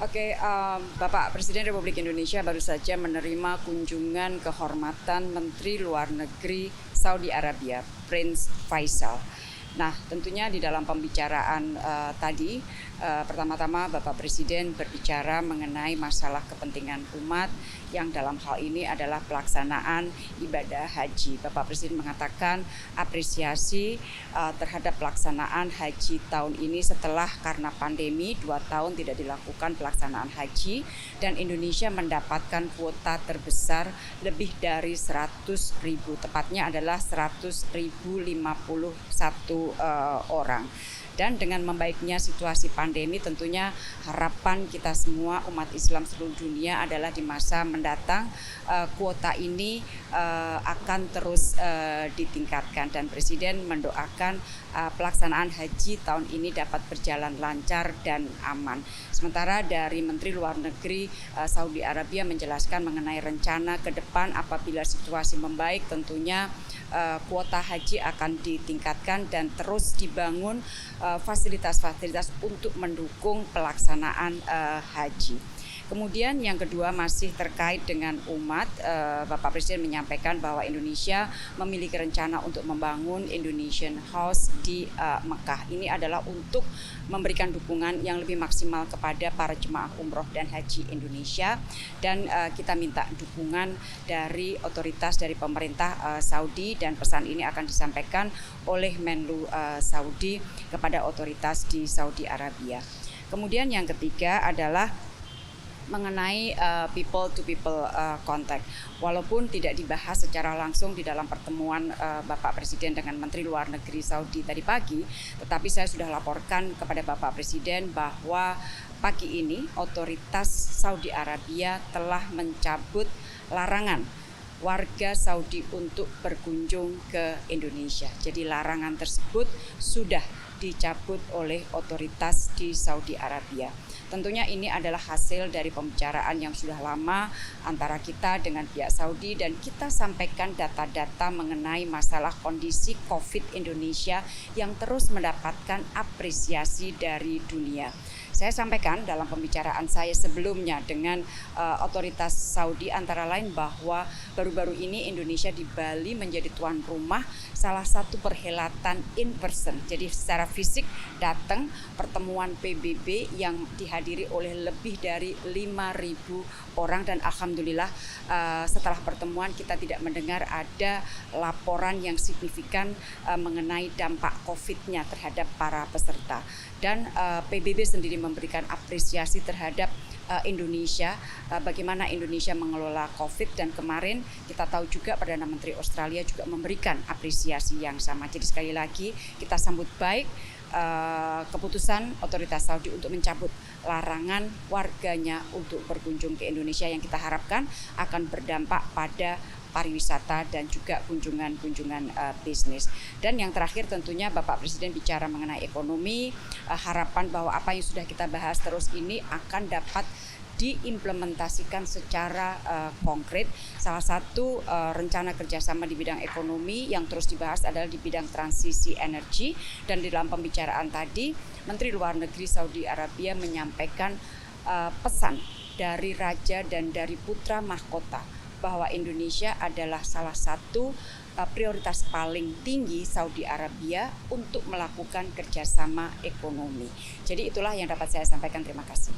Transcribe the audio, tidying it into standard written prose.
Oke, Bapak Presiden Republik Indonesia baru saja menerima kunjungan kehormatan Menteri Luar Negeri Saudi Arabia, Prince Faisal. Nah, tentunya di dalam pembicaraan tadi, pertama-tama Bapak Presiden berbicara mengenai masalah kepentingan umat yang dalam hal ini adalah pelaksanaan ibadah haji. Bapak Presiden mengatakan apresiasi terhadap pelaksanaan haji tahun ini setelah karena pandemi 2 tahun tidak dilakukan pelaksanaan haji dan Indonesia mendapatkan kuota terbesar lebih dari 100.000, tepatnya adalah 100.051 orang. Dan dengan membaiknya situasi pandemi, tentunya harapan kita semua umat Islam seluruh dunia adalah di masa mendatang kuota ini akan terus ditingkatkan, dan Presiden mendoakan pelaksanaan haji tahun ini dapat berjalan lancar dan aman. Sementara dari Menteri Luar Negeri Saudi Arabia menjelaskan mengenai rencana ke depan apabila situasi membaik, tentunya kuota haji akan ditingkatkan dan terus dibangun fasilitas-fasilitas untuk mendukung pelaksanaan haji. Kemudian yang kedua masih terkait dengan umat, Bapak Presiden menyampaikan bahwa Indonesia memiliki rencana untuk membangun Indonesian House di Mekah. Ini adalah untuk memberikan dukungan yang lebih maksimal kepada para jemaah umroh dan haji Indonesia, dan kita minta dukungan dari otoritas dari pemerintah Saudi, dan pesan ini akan disampaikan oleh Menlu Saudi kepada otoritas di Saudi Arabia. Kemudian yang ketiga adalah mengenai people to people contact. Walaupun tidak dibahas secara langsung di dalam pertemuan Bapak Presiden dengan Menteri Luar Negeri Saudi tadi pagi, tetapi saya sudah laporkan kepada Bapak Presiden bahwa pagi ini otoritas Saudi Arabia telah mencabut larangan warga Saudi untuk berkunjung ke Indonesia. Jadi larangan tersebut sudah dicabut oleh otoritas di Saudi Arabia. Tentunya ini adalah hasil dari pembicaraan yang sudah lama antara kita dengan pihak Saudi, dan kita sampaikan data-data mengenai masalah kondisi COVID Indonesia yang terus mendapatkan apresiasi dari dunia. Saya sampaikan dalam pembicaraan saya sebelumnya dengan otoritas Saudi antara lain bahwa baru-baru ini Indonesia di Bali menjadi tuan rumah salah satu perhelatan in person. Jadi secara fisik datang pertemuan PBB yang dihadiri oleh lebih dari 5.000 orang, dan alhamdulillah setelah pertemuan kita tidak mendengar ada laporan yang signifikan mengenai dampak COVID-nya terhadap para peserta. Dan PBB sendiri memberikan apresiasi terhadap Indonesia, bagaimana Indonesia mengelola COVID, dan kemarin kita tahu juga Perdana Menteri Australia juga memberikan apresiasi yang sama. Jadi sekali lagi kita sambut baik keputusan otoritas Saudi untuk mencabut larangan warganya untuk berkunjung ke Indonesia, yang kita harapkan akan berdampak pada pariwisata dan juga kunjungan-kunjungan bisnis. Dan yang terakhir tentunya Bapak Presiden bicara mengenai ekonomi, harapan bahwa apa yang sudah kita bahas terus ini akan dapat diimplementasikan secara konkret. Salah satu rencana kerjasama di bidang ekonomi yang terus dibahas adalah di bidang transisi energi, dan di dalam pembicaraan tadi Menteri Luar Negeri Saudi Arabia menyampaikan pesan dari Raja dan dari Putra Mahkota bahwa Indonesia adalah salah satu prioritas paling tinggi Saudi Arabia untuk melakukan kerjasama ekonomi. Jadi itulah yang dapat saya sampaikan. Terima kasih.